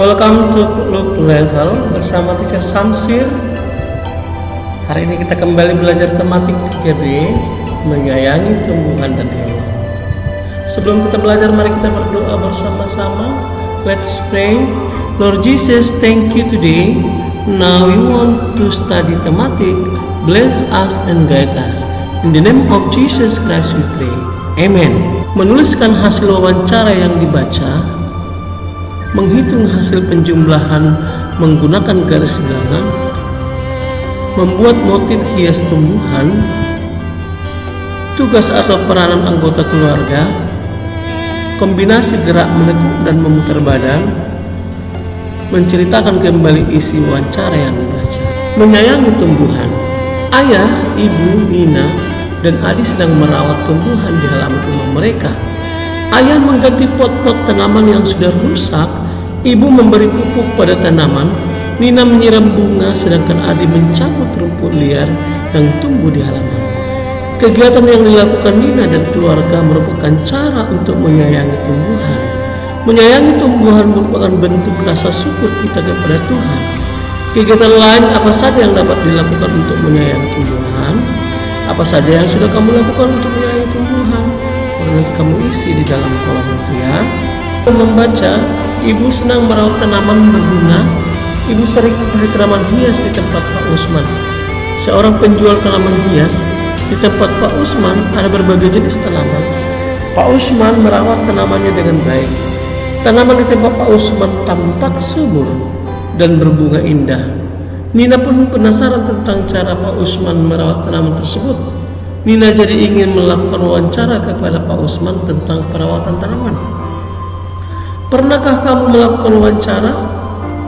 Welcome to Loop Level bersama Teacher Samsir. Hari ini kita kembali belajar tematik 3B, menyayangi tumbuhan dan hewan. Sebelum kita belajar, mari kita berdoa bersama-sama. Let's pray. Lord Jesus, thank you today. Now we want to study tematik. Bless us and guide us. In the name of Jesus Christ we pray. Amen. Menuliskan hasil wawancara yang dibaca, menghitung hasil penjumlahan menggunakan garis bilangan, membuat motif hias tumbuhan, tugas atau peranan anggota keluarga, kombinasi gerak menekuk dan memutar badan, menceritakan kembali isi wawancara yang dibaca. Menyayangi tumbuhan. Ayah, ibu, Nina, dan Adi sedang merawat tumbuhan di halaman rumah mereka. Ayah mengganti pot-pot tanaman yang sudah rusak, ibu memberi pupuk pada tanaman, Nina menyiram bunga, sedangkan Adi mencabut rumput liar yang tumbuh di halaman. Kegiatan yang dilakukan Nina dan keluarga merupakan cara untuk menyayangi tumbuhan. Menyayangi tumbuhan merupakan bentuk rasa syukur kita kepada Tuhan. Kegiatan lain apa saja yang dapat dilakukan untuk menyayangi tumbuhan? Apa saja yang sudah kamu lakukan untuk menyayangi tumbuhan? Nanti kamu isi di dalam kolom itu ya. Membaca, ibu senang merawat tanaman berbunga. Ibu sering membeli tanaman hias di tempat Pak Usman. Seorang penjual tanaman hias. Di tempat Pak Usman ada berbagai jenis tanaman. Pak Usman merawat tanamannya dengan baik. Tanaman di tempat Pak Usman tampak subur dan berbunga indah. Nina pun penasaran tentang cara Pak Usman merawat tanaman tersebut. Nina jadi ingin melakukan wawancara kepada Pak Usman tentang perawatan tanaman. Pernahkah kamu melakukan wawancara?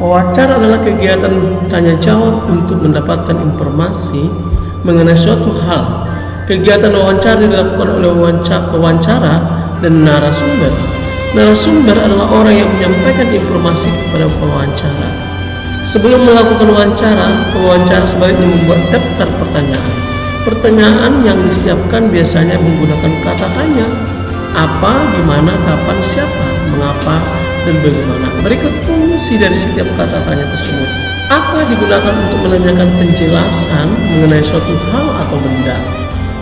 Wawancara adalah kegiatan tanya jawab untuk mendapatkan informasi mengenai suatu hal. Kegiatan wawancara dilakukan oleh pewawancara dan narasumber. Narasumber adalah orang yang menyampaikan informasi kepada pewawancara. Sebelum melakukan wawancara, pewawancara sebaliknya membuat daftar pertanyaan. Pertanyaan yang disiapkan biasanya menggunakan kata tanya. Apa, di mana, kapan, siapa, mengapa, dan bagaimana. Berikut fungsi dari setiap kata tanya tersebut. Apa digunakan untuk menanyakan penjelasan mengenai suatu hal atau benda.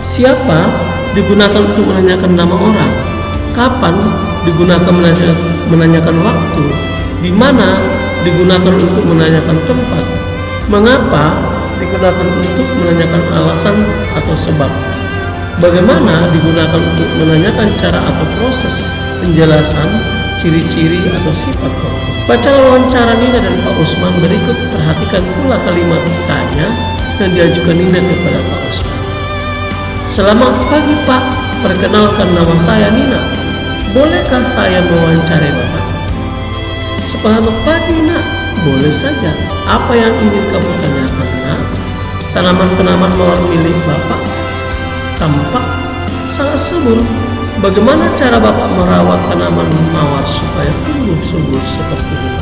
Siapa digunakan untuk menanyakan nama orang. Kapan digunakan menanyakan waktu. Di mana digunakan untuk menanyakan tempat. Mengapa digunakan untuk menanyakan alasan atau sebab. Bagaimana digunakan untuk menanyakan cara atau proses penjelasan, ciri-ciri atau sifat pokok. Baca wawancara Nina dan Pak Usman berikut. Perhatikan pula kalimat tanya yang diajukan Nina kepada Pak Usman. Selamat pagi Pak, perkenalkan nama saya Nina. Bolehkah saya mewawancarai Bapak? Selamat pagi Nak, boleh saja. Apa yang ingin kamu tanyakan Nak? Tanaman-tanaman mawar milik Bapak tampak sangat subur. Bagaimana cara Bapak merawat tanaman mawar supaya tumbuh subur seperti ini?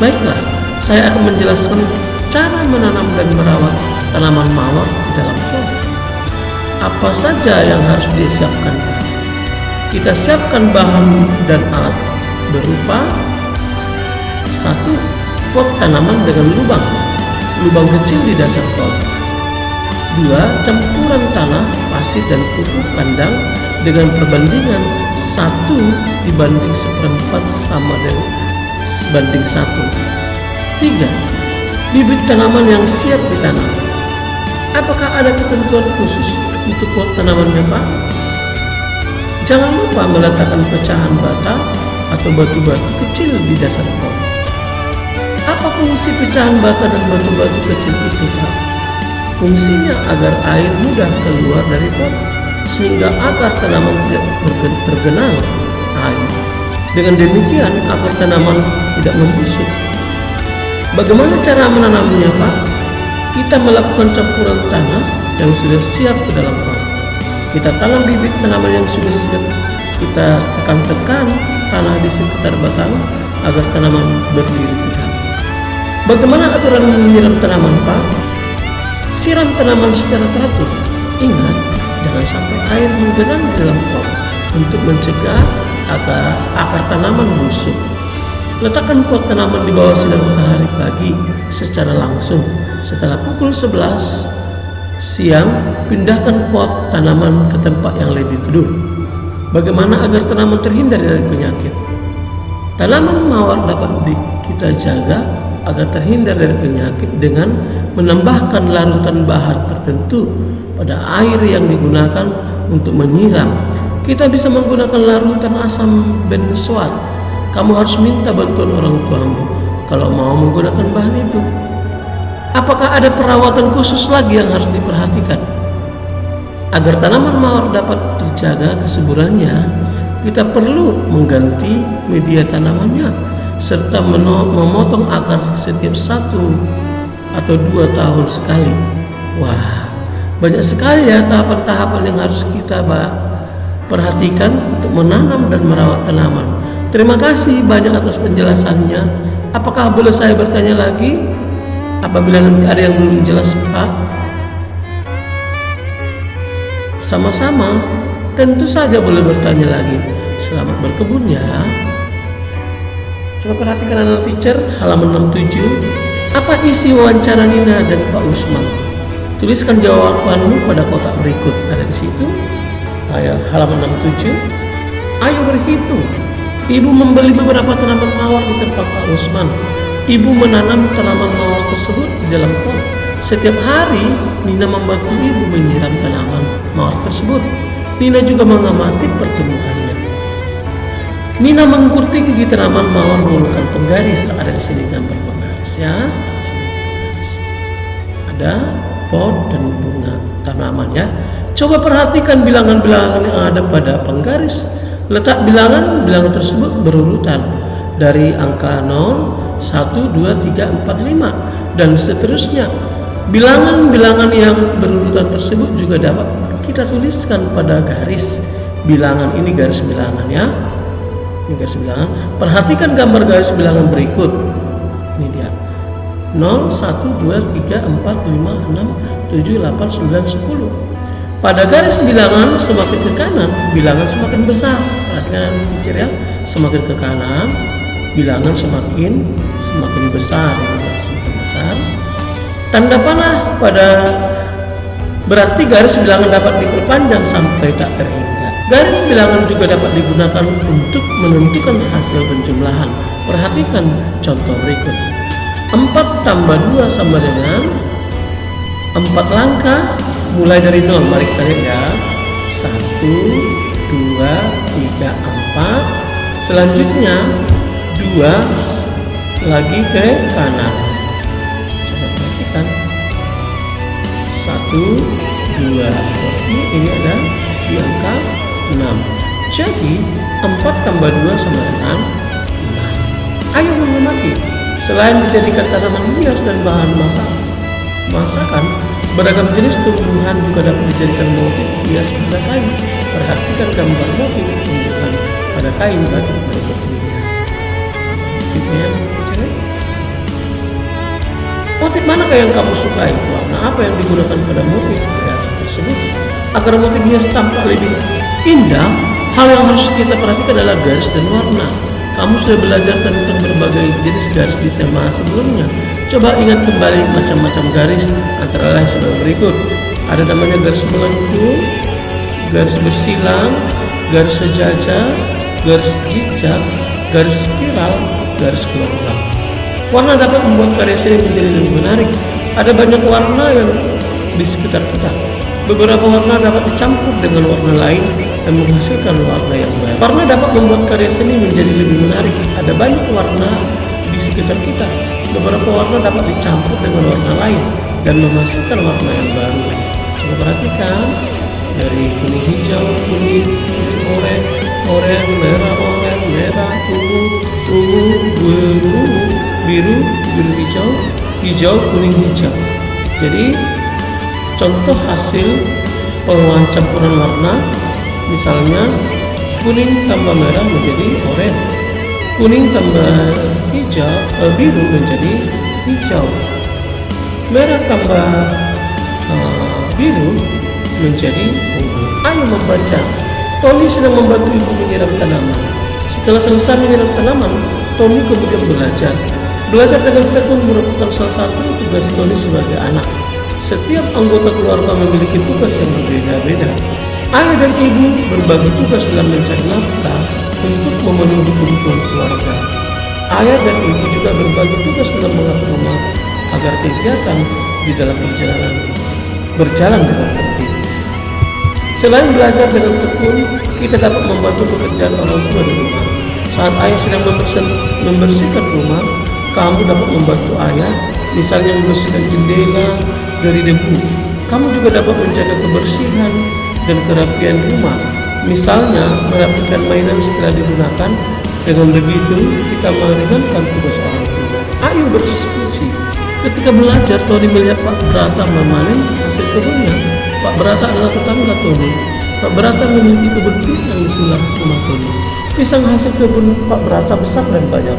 Baiklah, saya akan menjelaskan cara menanam dan merawat tanaman mawar di dalam pot. Apa saja yang harus disiapkan? Kita siapkan bahan dan alat berupa 1. Pot tanaman dengan lubang kecil di dasar pot. 2. Campuran tanah, pasir dan pupuk kandang dengan perbandingan 1:1 sama dengan banding 1. 3. Bibit tanaman yang siap ditanam. Apakah ada ketentuan khusus untuk pot tanamannya Pak? Jangan lupa meletakkan pecahan bata atau batu-batu kecil di dasar pot. Apa fungsi pecahan bata dan batu-batu kecil itu Pak? Fungsinya agar air mudah keluar dari pot, sehingga akar tanaman tidak tergenang air. Dengan demikian akar tanaman tidak membusuk. Bagaimana cara menanamnya Pak? Kita melakukan campuran tanah yang sudah siap ke dalam pot. Kita tanam bibit tanaman yang sudah siap. Kita tekan-tekan tanah di sekitar batang agar tanaman berdiri tegak. Bagaimana aturan menyiram tanaman Pak? Siram tanaman secara teratur. Ingat, jangan sampai air menggenang di dalam pot untuk mencegah agar akar tanaman busuk. Letakkan pot tanaman di bawah sinar matahari pagi secara langsung. Setelah pukul 11 siang, pindahkan pot tanaman ke tempat yang lebih teduh. Bagaimana agar tanaman terhindar dari penyakit? Tanaman mawar dapat kita jaga agar terhindar dari penyakit dengan menambahkan larutan bahan tertentu pada air yang digunakan untuk menyiram. Kita bisa menggunakan larutan asam benzoat. Kamu harus minta bantuan orang tuamu kalau mau menggunakan bahan itu. Apakah ada perawatan khusus lagi yang harus diperhatikan? Agar tanaman mawar dapat terjaga kesuburannya, kita perlu mengganti media tanamannya serta memotong akar setiap 1 atau 2 tahun sekali. Wah, banyak sekali ya tahapan-tahapan yang harus kita perhatikan untuk menanam dan merawat tanaman. Terima kasih banyak atas penjelasannya. Apakah boleh saya bertanya lagi? Apabila nanti ada yang belum jelas, Pak? Sama-sama, tentu saja boleh bertanya lagi. Selamat berkebun ya. Coba perhatikan anak teacher, halaman 67. Apa isi wawancara Nina dan Pak Usman? Tuliskan jawabanmu pada kotak berikut. Ada di situ. Ayo, halaman 67. Ayo berhitung. Ibu membeli beberapa tanaman mawar di tempat Pak Usman. Ibu menanam tanaman mawar tersebut di dalam pot. Setiap hari, Nina membantu ibu menyiram tanaman mawar tersebut. Nina juga mengamati pertumbuhannya. Nina mengukur tinggi tanaman mawar menggunakan penggaris. Ada di sini gambar penggaris ya. Ada pot dan bunga tanaman ya. Coba perhatikan bilangan-bilangan yang ada pada penggaris. Letak bilangan tersebut berurutan dari angka 0, 1, 2, 3, 4, 5 dan seterusnya. Bilangan-bilangan yang berurutan tersebut juga dapat kita tuliskan pada garis bilangan. Ini garis bilangan ya. Ini garis bilangan. Perhatikan gambar garis bilangan berikut. Ini dia. 0, 1, 2, 3, 4, 5, 6, 7, 8, 9, 10. Pada garis bilangan semakin ke kanan, bilangan semakin besar. Perhatikan ya. Semakin ke kanan, bilangan semakin besar. Semakin besar. Tanda panah pada berarti garis bilangan dapat diperpanjang sampai tak terhingga. Garis bilangan juga dapat digunakan untuk menentukan hasil penjumlahan. Perhatikan contoh berikut. 4 tambah 2 sama dengan 4 langkah mulai dari 0. Mari kita lihat ya. 1, 2, 3, 4. Selanjutnya 2 lagi ke kanan. 1, 2, ini ada di angka 6. Jadi 4 tambah 2 sama dengan 6. Ayo mengamati. Selain dijadikan tanaman hias dan bahan masakan, beragam jenis tumbuhan juga dapat dijadikan motif hias pada kain. Perhatikan gambar motif tumbuhan pada kain batik berikut ini. Motif manakah yang kamu sukai? Warna apa yang digunakan pada motif hias tersebut? Agar motif hias tampak lebih indah, hal yang harus kita perhatikan adalah garis dan warna. Kamu sudah belajar tentang berbagai jenis garis di tema sebelumnya. Coba ingat kembali macam-macam garis, antara lain sebagai berikut. Ada namanya garis melengkung, garis bersilang, garis sejajar, garis zigzag, garis spiral, garis gelombang. Warna dapat membuat karya seni menjadi lebih menarik. Ada banyak warna yang di sekitar kita. Beberapa warna dapat dicampur dengan warna lain dan menghasilkan warna yang baru. Warna dapat membuat karya seni menjadi lebih menarik. Ada banyak warna di sekitar kita. Beberapa warna dapat dicampur dengan warna lain dan menghasilkan warna yang baru. Coba perhatikan dari kuning hijau, kuning, oranye, merah, ungu, biru, hijau, kuning, hijau. Jadi contoh hasil pengolahan campuran warna, misalnya kuning tambah merah menjadi oranye, kuning tambah biru menjadi hijau, merah tambah biru menjadi ungu. Ayo membaca. Tony sedang membantu ibu menyiram tanaman. Setelah selesai menyiram tanaman, Tony kemudian belajar. Belajar dengan tekun merupakan salah satu tugas Tony sebagai anak. Setiap anggota keluarga memiliki tugas yang berbeda-beda. Ayah dan ibu berbagi tugas dalam mencari nafkah untuk memenuhi kebutuhan keluarga. Ayah dan ibu juga berbagi tugas dalam mengatur rumah agar kegiatan di dalam perjalanan berjalan dengan tertib. Selain belajar dengan tekun, kita dapat membantu pekerjaan orang tua di rumah. Saat ayah sedang membersihkan rumah, kamu dapat membantu ayah, misalnya membersihkan jendela dari debu. Kamu juga dapat menjaga kebersihan dan kerapian rumah, misalnya merapikan mainan setelah digunakan. Dengan begitu, kita meringankan tugas orang tua. Ayo berdiskusi. Ketika belajar, Tony melihat Pak Brata memanen hasil kebunnya. Pak Brata adalah tetangga Tony. Pak Brata memiliki kebun pisang di sebelah rumah Tony. Pisang hasil kebun Pak Brata besar dan banyak.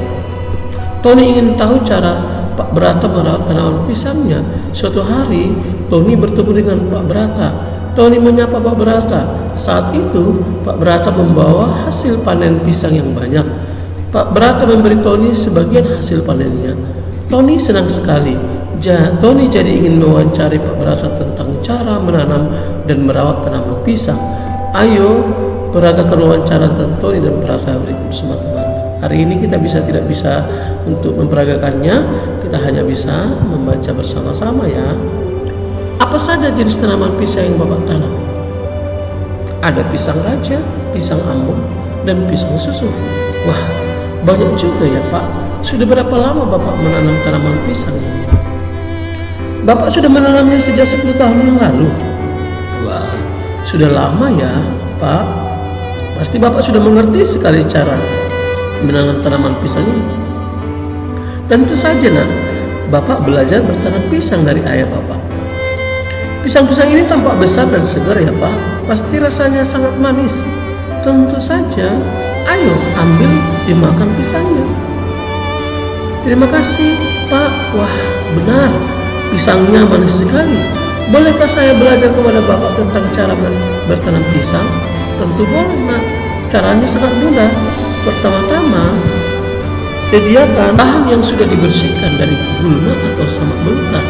Tony ingin tahu cara Pak Brata merawat tanaman pisangnya. Suatu hari, Tony bertemu dengan Pak Brata. Tony menyapa Pak Brata. Saat itu, Pak Brata membawa hasil panen pisang yang banyak. Pak Brata memberi Tony sebagian hasil panennya. Tony senang sekali. Tony jadi ingin mewawancari Pak Brata tentang cara menanam dan merawat tanaman pisang. Ayo peragakan wawancara tentang Tony dan Brata berikut semua teman. Hari ini kita tidak bisa untuk memperagakannya, kita hanya bisa membaca bersama-sama ya. Apa saja jenis tanaman pisang yang Bapak tanam? Ada pisang raja, pisang ambon, dan pisang susu. Wah, banyak juga ya Pak. Sudah berapa lama Bapak menanam tanaman pisang? Bapak sudah menanamnya sejak 10 tahun yang lalu. Wah, sudah lama ya Pak. Pasti Bapak sudah mengerti sekali cara menanam tanaman pisang ini. Tentu saja nak, Bapak belajar bertanam pisang dari ayah Bapak. Pisang-pisang ini tampak besar dan segar ya Pak. Pasti rasanya sangat manis. Tentu saja, ayo ambil dimakan pisangnya. Terima kasih Pak. Wah, benar, pisangnya manis sekali. Bolehkah saya belajar kepada Bapak tentang cara bertanam pisang? Tentu boleh nak. Caranya sangat mudah. Pertama-tama, sediakan bahan yang sudah dibersihkan dari gulma atau samak belukar.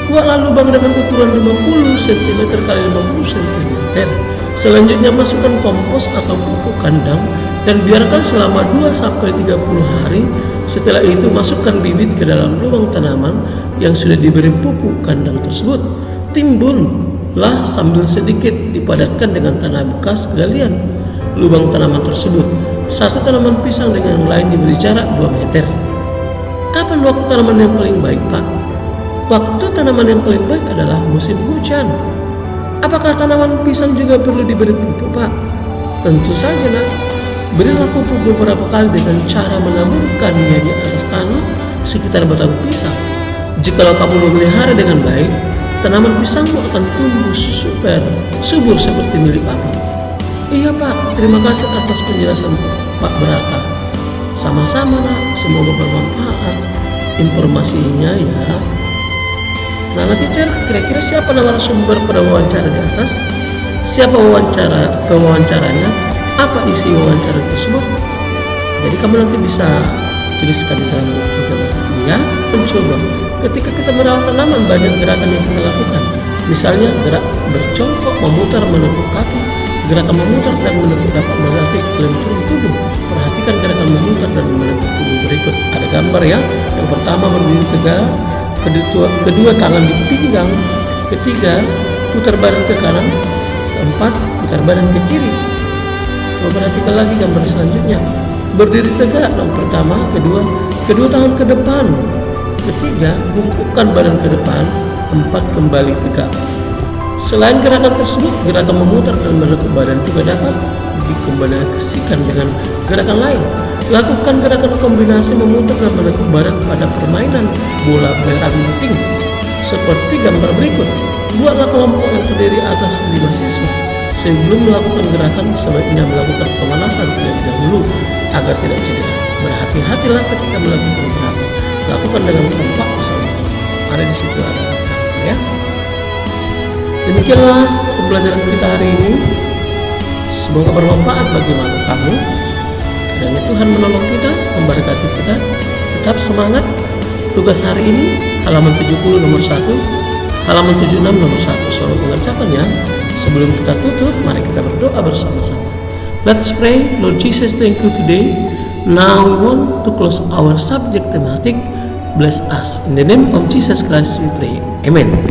Buatlah lubang dengan ukuran 50 cm x 50 cm. Selanjutnya masukkan kompos atau pupuk kandang dan biarkan selama 2-30 hari. Setelah itu masukkan bibit ke dalam lubang tanaman yang sudah diberi pupuk kandang tersebut. Timbunlah sambil sedikit dipadatkan dengan tanah bekas galian lubang tanaman tersebut. Satu tanaman pisang dengan yang lain diberi jarak 2 meter. Kapan waktu tanaman yang paling baik Pak? Waktu tanaman yang paling baik adalah musim hujan. Apakah tanaman pisang juga perlu diberi pupuk Pak? Tentu saja nak. Berilah pupuk beberapa kali dengan cara menaburkannya di atas tanah sekitar batang pisang. Jikalau kamu memelihara dengan baik, tanaman pisangmu akan tumbuh subur seperti milik Bapak. Iya Pak, terima kasih atas penjelasan Pak Brata. Sama-sama nak, semoga bermanfaat informasinya ya. Nah, teacher, kira-kira siapa narasumber pada wawancara di atas? Siapa pewawancaranya? Apa isi wawancara tersebut? Jadi kamu nanti bisa tuliskan di dalam buku ini ya. Mencoba. Ketika kita merawat tanaman, banyak gerakan yang kita lakukan. Misalnya gerak bercongkok, memutar, menekuk kaki. Gerakan memutar dan menekuk dapat melatih kelenturan tubuh. Perhatikan gerakan memutar dan menekuk tubuh berikut. Ada gambar ya. Yang pertama berdiri tegak. Kedua tangan di pinggang. Ketiga, putar badan ke kanan. Keempat, putar badan ke kiri. Perhatikan lagi gambar selanjutnya. Berdiri tegak yang pertama, kedua tangan ke depan. Ketiga, bungkukkan badan ke depan. Empat, kembali tegak. Selain gerakan tersebut, gerakan memutar dan menekuk badan juga dapat dikombinasikan dengan gerakan lain. Lakukan gerakan kombinasi memutar dan menekuk badan pada permainan bola beranting seperti gambar berikut. Buatlah kelompok yang terdiri atas 5 siswa. Sebelum melakukan gerakan, sebaiknya melakukan pemanasan terlebih dahulu agar tidak cedera. Berhati-hatilah ketika melakukan gerakan. Lakukan dengan kompak bersama. Ada di situ ada ya. Demikianlah pembelajaran kita hari ini. Semoga bermanfaat bagi kamu. Dan Tuhan menolong kita, memberkati kita. Tetap semangat. Tugas hari ini halaman 70 nomor 1, halaman 76 nomor 1. Soal pengerjaannya. Sebelum kita tutup, mari kita berdoa bersama-sama. Let's pray. Lord Jesus, thank you today. Now we want to close our subject thematic. Bless us. In the name of Jesus Christ we pray. Amen.